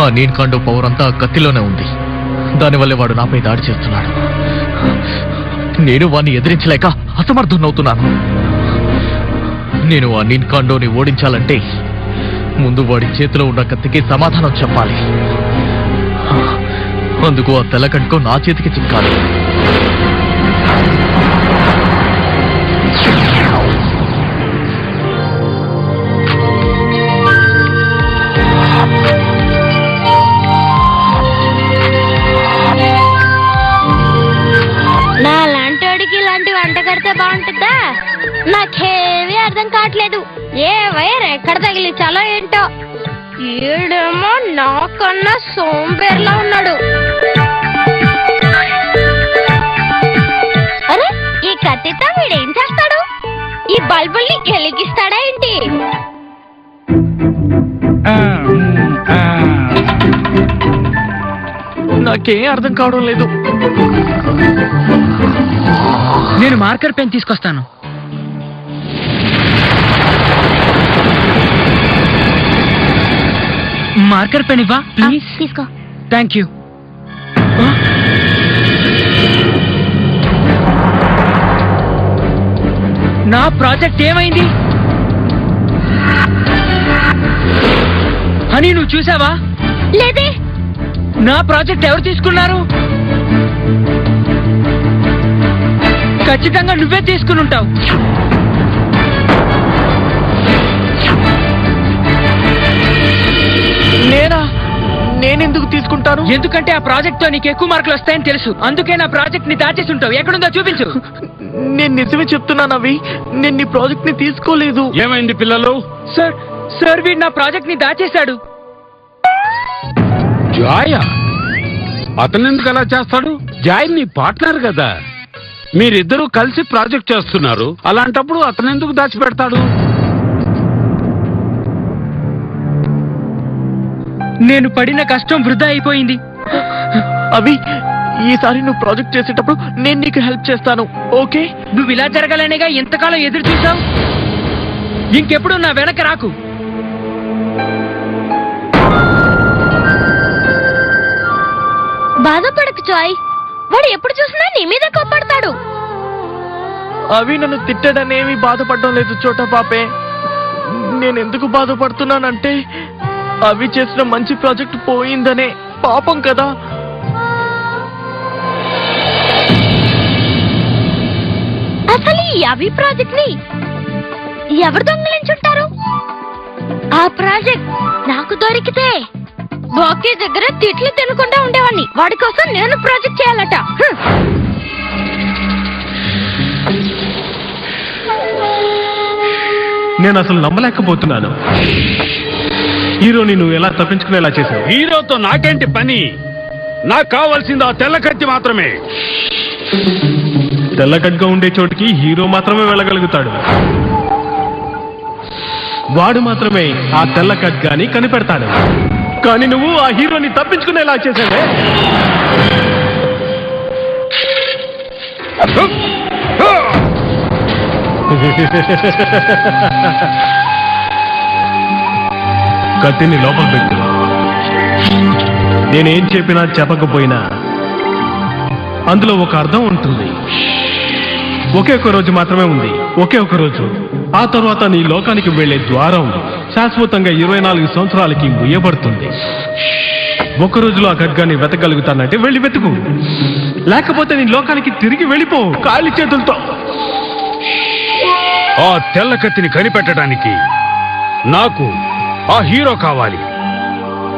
ఆ నీన్కాండో పవర్ అంతా కత్తిలోనే ఉంది. దానివల్లే వాడు నాపై దాడి చేస్తున్నాడు. నేను వాడిని ఎదిరించలేక అసమర్థునవుతున్నాను. నేను ఆ నీన్కాండోని ఓడించాలంటే ముందు వాడి చేతిలో ఉన్న కత్తికి సమాధానం చెప్పాలి. అందుకు ఆ తెల్లకట్కో నా చేతికి చిక్కాలి. నా లాంటోడికి ఇలాంటి వంట కడితే బాగుంటుందా? నాకేమీ అర్థం కావట్లేదు. ఏ వైర్ ఎక్కడ తగిలించాలో ఏంటో. ఈడేమో నాకన్నా సోంబేర్లా ఉన్నాడు. అరే, ఈ కత్తితో వీడేం చేస్తాడు? ఈ బల్బుల్ని వెలిగిస్తాడా ఏంటి? నాకేం అర్థం కావడం లేదు. నేను మార్కర్ పెన్ తీసుకొస్తాను. మార్కర్ పెన్ ఇవ్వా ప్లీజ్. తీసుకో. Thank you. నా ప్రాజెక్ట్ ఏమైంది? అని నువ్వు చూసావా? లేదే. నా ప్రాజెక్ట్ ఎవరు తీసుకున్నారు? ఖచ్చితంగా నువ్వే తీసుకుని ఉంటావు. నేనెందుకు తీసుకుంటాను? ఎందుకంటే ఆ ప్రాజెక్ట్ తో నీకు ఎక్కువ మార్కులు వస్తాయని తెలుసు. అందుకే నా ప్రాజెక్ట్ ని దాచేసి ఉంటావు. ఎక్కడుందో చూపించు. నేను నిజమే చెప్తున్నాను అవి. నేను నీ ప్రాజెక్ట్ ని తీసుకోలేదు. ఏమైంది పిల్లలు? సార్ వీడు నా ప్రాజెక్ట్ ని దాచేశాడు. జాయ్ అతను ఎందుకు అలా చేస్తాడు? జాయ్ నీ పార్ట్నర్ కదా. మీరిద్దరూ కలిసి ప్రాజెక్ట్ చేస్తున్నారు. అలాంటప్పుడు అతను ఎందుకు దాచిపెడతాడు? నేను పడిన కష్టం వృధా అయిపోయింది. అవి ఈసారి నువ్వు ప్రాజెక్ట్ చేసేటప్పుడు నేను నీకు హెల్ప్ చేస్తాను. ఓకే? నువ్వు ఇలా జరగాలనేగా ఎంతకాలం ఎదురు చూసావు. ఇంకెప్పుడు నా వెనక రాకు. బాధపడకు జాయ్. వాడు ఎప్పుడు చూసినా నీ మీద కోప్పడతాడు. అవి నన్ను తిట్టడనేమి బాధపడడం లేదు చోటా పాపే. నేనెందుకు బాధపడుతున్నానంటే అవి చేసిన మంచి ప్రాజెక్ట్ పోయిందనే. పాపం కదా. అసలు ఈ అవి ప్రాజెక్ట్ ని ఎవరు దొంగలించుంటారు? ఆ ప్రాజెక్ట్ నాకు దొరికితే బాకీ దగ్గర తిట్లు తినకుండా ఉండేవాడిని. వాడి కోసం నేను ప్రాజెక్ట్ చేయాలట. నేను అసలు నమ్మలేకపోతున్నాను. హీరోని నువ్వు ఎలా తప్పించుకునేలా చేశావు? హీరోతో నాకేంటి పని? నాకు కావాల్సింది ఆ తెల్ల కత్తి మాత్రమే. తెల్లగడ్గా ఉండే చోటికి హీరో మాత్రమే వెళ్ళగలుగుతాడు. వాడు మాత్రమే ఆ తెల్ల ఖడ్గాని కనిపెడతాడు. కానీ నువ్వు ఆ హీరోని తప్పించుకునేలా చేశావే. కత్తిని లోపల పెట్టు. నేనేం చెప్పినా చెప్పకపోయినా అందులో ఒక అర్థం ఉంటుంది. ఒకే ఒక రోజు మాత్రమే ఉంది. ఒకే ఒక రోజు. ఆ తర్వాత నీ లోకానికి వెళ్లే ద్వారం శాశ్వతంగా 24 సంవత్సరాలకి ముయ్యబడుతుంది. ఒక రోజులో ఆ ఖడ్గాన్ని వెతకగలుగుతానంటే వెళ్ళి వెతుకు. లేకపోతే నీ లోకానికి తిరిగి వెళ్ళిపో ఖాళీ చేతులతో. ఆ తెల్ల కత్తిని కనిపెట్టడానికి నాకు ఆ హీరో కావాలి.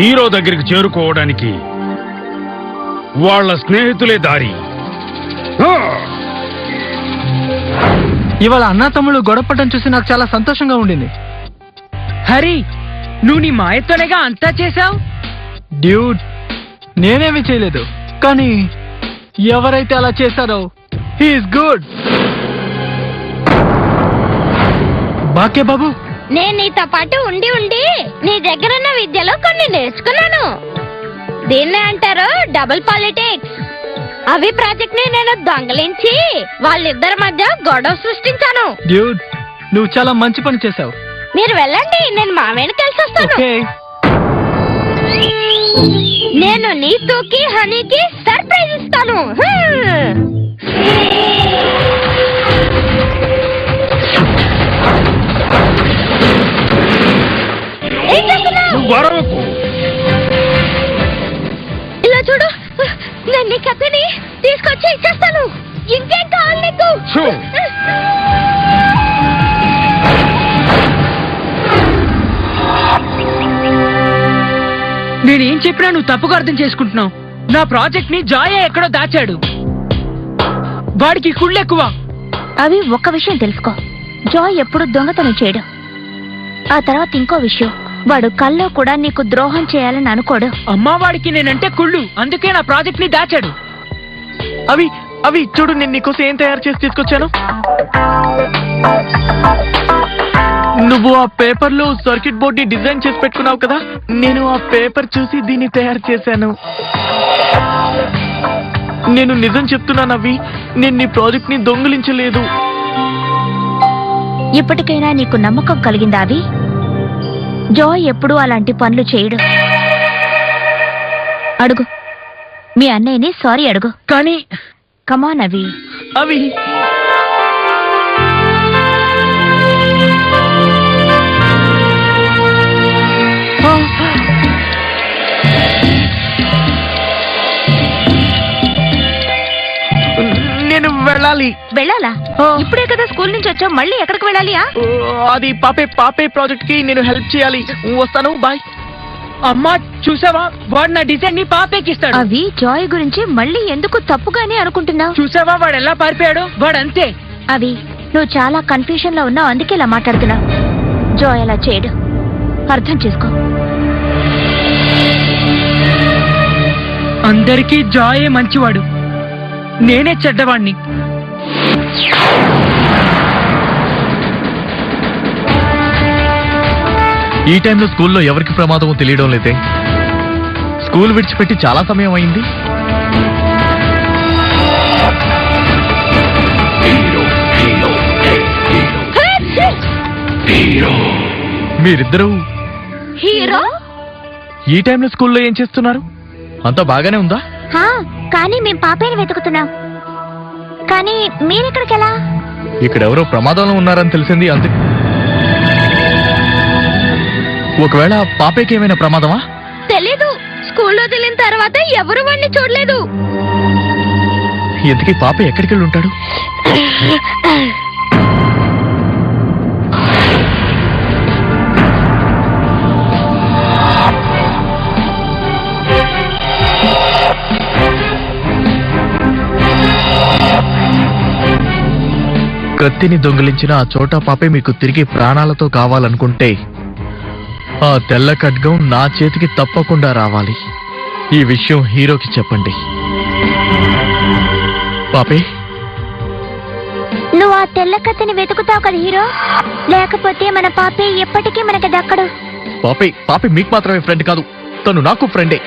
హీరో దగ్గరికి చేరుకోవడానికి వాళ్ళ స్నేహితులే దారి. ఇవాళ అన్నా తమ్ముళ్ళు గొడవపడటం చూసి నాకు చాలా సంతోషంగా ఉండింది. హరి, నువ్వు నీ మాయతోనేగా అంతా చేశావు. డ్యూడ్, నేనేమీ చేయలేదు. కానీ ఎవరైతే అలా చేశారో హీఈస్ గుడ్. బాకే బాబు, నేను నీతో పాటు ఉండి ఉండి నీ దగ్గరున్న విద్యలో కొన్ని నేర్చుకున్నాను. దీన్నే అంటారు డబుల్ పాలిటిక్స్. అవి ప్రాజెక్ట్ ని నేను దొంగలించి వాళ్ళిద్దరి మధ్య గొడవ సృష్టించాను. డ్యూడ్, నువ్వు చాలా మంచి పని చేశావు. మీరు వెళ్ళండి, నేను మామయ్యని కలిసి వస్తాను. నేను నీతుకి హనీకి సర్ప్రైజ్ ఇస్తాను. ఏం చేస్తున్నావ్? నువ్వు గొడవకు. ఇలా చూడు, నేను నీ కత్తిని తీసుకొచ్చి ఇచ్చేస్తాను. ఇంకేం కావాలి నీకు? షూ. నేనేం చెప్పినా నువ్వు తప్పుగా అర్థం చేసుకుంటున్నావు. నా ప్రాజెక్ట్ ని జాయే ఎక్కడో దాచాడు. వాడికి కుళ్ళు ఎక్కువ. అవి ఒక్క విషయం తెలుసుకో, జాయ్ ఎప్పుడు దొంగతనం చేయడు. ఆ తర్వాత ఇంకో విషయం, వాడు కల్లో కూడా నీకు ద్రోహం చేయాలని అనుకోడు. అమ్మా వాడికి నేనంటే కుళ్ళు, అందుకే నా ప్రాజెక్ట్ ని దాచాడు. అవి అవి చూడు, నేను నీకోసం ఏం తయారు చేసి తీసుకొచ్చాను. నువ్వు ఆ పేపర్ లో సర్క్యూట్ బోర్డ్ ని డిజైన్ చేసి పెట్టుకున్నావు కదా, నేను ఆ పేపర్ చూసి దీన్ని తయారు చేశాను. నేను నిజం చెప్తున్నాను అవి, నేను నీ ప్రాజెక్ట్ ని దొంగిలించలేదు. ఇప్పటికైనా నీకు నమ్మకం కలిగిందా అవి? జాయ్ ఎప్పుడూ అలాంటి పనులు చేయడు. అడుగు, మీ అన్నయ్యని సారీ అడుగు. కానీ కమాన్ అవి. అవి నేను వెళ్ళాలి. వెళ్ళాలా? ఇప్పుడే కదా స్కూల్ నుంచి వచ్చావు, మళ్ళీ ఎక్కడికి వెళ్ళాలి? అది పాపే ప్రాజెక్ట్ కి నేను హెల్ప్ చేయాలి. వస్తాను, బాయ్. అమ్మా చూసావా, వాడు నా డిజైన్ ని పాపేకిస్తాడు. అవి జాయ్ గురించి మళ్ళీ ఎందుకు తప్పుగానే అనుకుంటున్నావు? చూసావా వాడు ఎలా పారిపోయాడు? వాడు అంతే. అవి నువ్వు చాలా కన్ఫ్యూషన్ లో ఉన్నావు, అందుకే ఇలా మాట్లాడుతున్నావు. జాయ్ అలా చేయడు, అర్థం చేసుకో. అందరికీ జాయే మంచివాడు, నేనే చెడ్డవాణ్ణి. ఈ టైంలో స్కూల్లో ఎవరికి ప్రమాదమో తెలియడం లేదే. స్కూల్ విడిచిపెట్టి చాలా సమయం అయింది. మీరిద్దరూ హీరో ఈ టైంలో స్కూల్లో ఏం చేస్తున్నారు? అంతా బాగానే ఉందా? కానీ మేము పాపేని వెతుకుతున్నాం. కానీ మీరెక్కడికి ఎలా? ఇక్కడ ఎవరో ప్రమాదంలో ఉన్నారని తెలిసింది, అంతే. ఒకవేళ పాపేకి ఏమైనా ప్రమాదమా? తెలీదు, స్కూల్లో తెలియన తర్వాత ఎవరు వాడిని చూడలేదు. ఎందుకీ పాప ఎక్కడికి వెళ్ళి ఉంటాడు? కత్తిని దొంగిలించిన ఆ చోటా పాపే మీకు తిరిగి ప్రాణాలతో కావాలనుకుంటే ఆ తెల్ల ఖడ్గం నా చేతికి తప్పకుండా రావాలి. ఈ విషయం హీరోకి చెప్పండి. పాపే, నువ్వు ఆ తెల్ల కత్తిని వెతుకుతావు కదా హీరో, లేకపోతే మన పాపే ఎప్పటికీ మనకి దక్కడు. పాపే మీకు మాత్రమే ఫ్రెండ్ కాదు, తను నాకు ఫ్రెండే.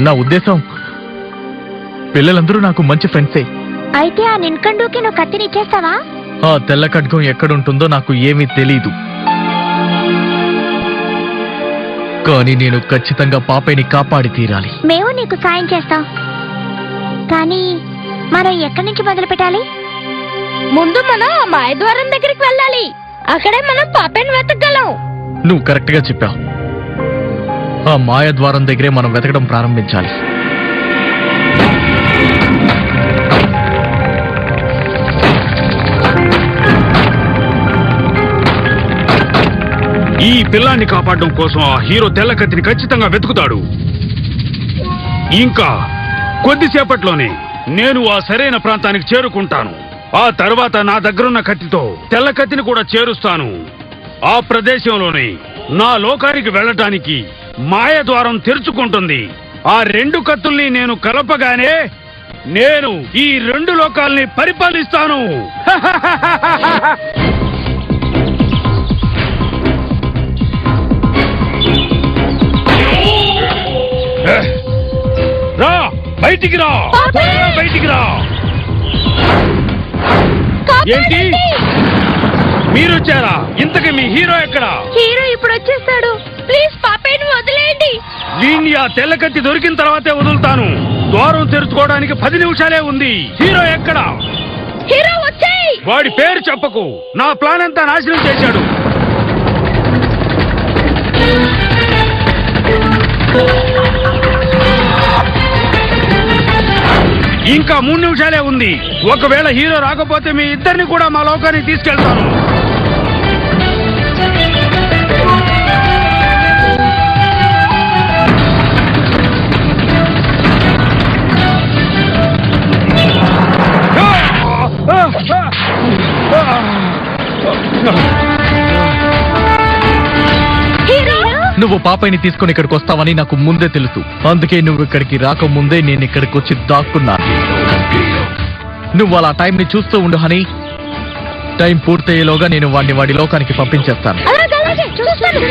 నా ఉద్దేశం, పిల్లలందరూ నాకు మంచి ఫ్రెండ్సే. అయితే ఆ నిన్కండుకి నువ్వు కత్తిని ఇచ్చేస్తావా? ఆ తెల్ల ఖడ్గం ఎక్కడుంటుందో నాకు ఏమీ తెలీదు, కానీ నేను ఖచ్చితంగా పాపేని కాపాడి తీరాలి. మేము నీకు సాయం చేస్తాం, కానీ మనం ఎక్కడి నుంచి మొదలు పెట్టాలి? ముందు మనం ఆ మాయద్వారం దగ్గరికి వెళ్ళాలి, అక్కడే మనం పాపేని వెతకగలం. నువ్వు కరెక్ట్ గా చెప్పావు. ఆ మాయ ద్వారం దగ్గరే మనం వెతకడం ప్రారంభించాలి. ఈ పిల్లాన్ని కాపాడడం కోసం ఆ హీరో తెల్ల కత్తిని ఖచ్చితంగా వెతుకుతాడు. ఇంకా కొద్దిసేపట్లోనే నేను ఆ సరైన ప్రాంతానికి చేరుకుంటాను. ఆ తర్వాత నా దగ్గరున్న కత్తితో తెల్ల కత్తిని కూడా చేరుస్తాను. ఆ ప్రదేశంలోనే నా లోకానికి వెళ్ళటానికి మాయ ద్వారం తెరుచుకుంటుంది. ఆ రెండు కత్తుల్ని నేను కలపగానే నేను ఈ రెండు లోకాల్ని పరిపాలిస్తాను. రా, బయటికి రా, త్వరగా బయటికి రా. ఏంటి మీరొచ్చారా? ఇంతకీ మీ హీరో ఎక్కడా? హీరో ఇప్పుడు వచ్చేస్తాడు. ప్లీజ్ పాపేని వదిలేయండి. వీణ్ణి ఆ తెల్లకత్తి దొరికిన తర్వాతే వదులుతాను. ద్వారం తెరుచుకోవడానికి 10 నిమిషాలే ఉంది. హీరో ఎక్కడ? హీరో వచ్చేయ్. వాడి పేరు చెప్పకు. నా ప్లాన్ అంతా నాశనం చేశాడు. ఇంకా 3 నిమిషాలే ఉంది. ఒకవేళ హీరో రాకపోతే మీ ఇద్దరిని కూడా మా లోకానికి తీసుకెళ్తాను. నువ్వు పాపయ్యని తీసుకుని ఇక్కడికి వస్తావని నాకు ముందే తెలుసు. అందుకే నువ్వు ఇక్కడికి రాకముందే నేను ఇక్కడికి వచ్చి దాక్కున్నాను. నువ్వు అలా టైంని చూస్తూ ఉండు హనీ. టైం పూర్తయ్యేలోగా నేను వాడిని వాడి లోకానికి పంపించేస్తాను. అలాగే చూస్తాను.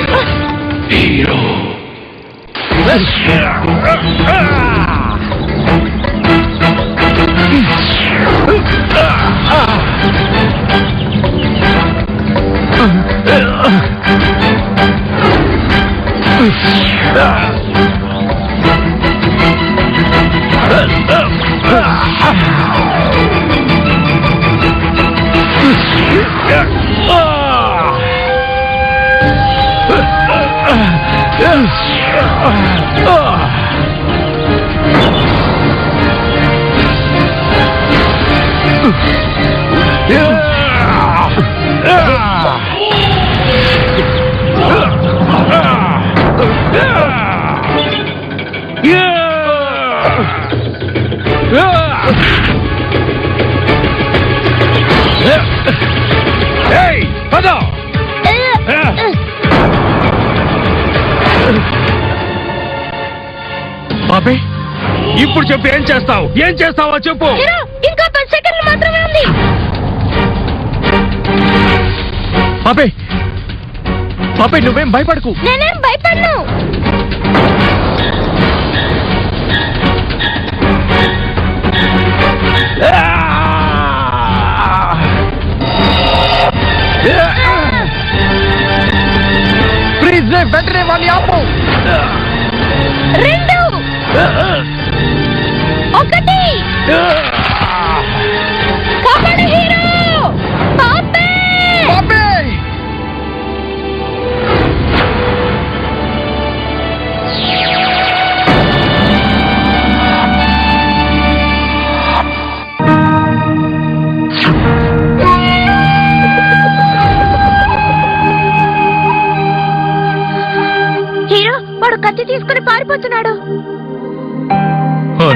పాపే, ఇప్పుడు చెప్పు, ఏం చేస్తావు? ఏం చేస్తావో చెప్పు. హీరో, ఇంకా 10 సెకండ్లు మాత్రమే ఉంది. పాపే, పాపే నువ్వేం భయపడకు. నేనేం భయపడను. ప్లీజ్ వెంటనే వాడిని ఆపు. 2 1 కాపాడు హీరో. పాపే, పాపే, హీరో వాడు కత్తి తీసుకుని పారిపోతున్నాడు.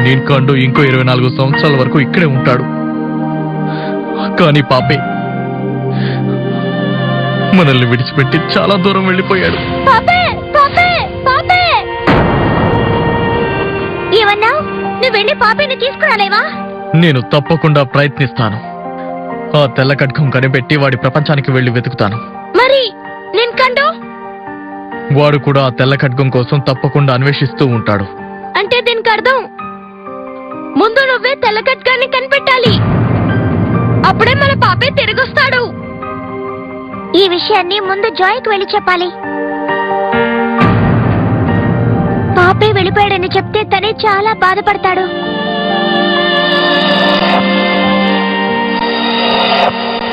నేను కండు ఇంకో 24 సంవత్సరాల వరకు ఇక్కడే ఉంటాడు. కానీ పాపే మనల్ని విడిచిపెట్టి చాలా దూరం వెళ్ళిపోయాడు. పాపే, పాపే, పాపే. ఏమన్నా? నువ్వు వెళ్ళి పాపేని తీసుకురాలేవా? నేను తప్పకుండా ప్రయత్నిస్తాను. ఆ తెల్ల ఖడ్గం కనిపెట్టి వాడి ప్రపంచానికి వెళ్లి వెతుకుతాను. మరి నేను కండు వాడు కూడా ఆ తెల్ల ఖడ్గం కోసం తప్పకుండా అన్వేషిస్తూ ఉంటాడు. అంటే దీనికి అర్థం ముందు నువ్వే తెల్ల ఖడ్గాన్ని కనిపెట్టాలి. అప్పుడే మన పాపే తిరిగొస్తాడు. ఈ విషయాన్ని ముందు జాయ్కి వెళ్ళి చెప్పాలి. పాపే వెళ్ళిపోయాడని చెప్తే తనే చాలా బాధపడతాడు.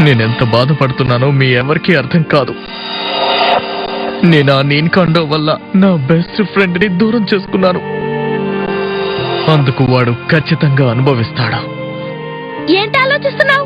నేనెంత బాధపడుతున్నానో మీ ఎవరికీ అర్థం కాదు. నేను ఆ నీన్కాండో వల్ల నా బెస్ట్ ఫ్రెండ్ ని దూరం చేసుకున్నాను. అందుకు వాడు ఖచ్చితంగా అనుభవిస్తాడు. ఏంటి ఆలోచిస్తున్నావు?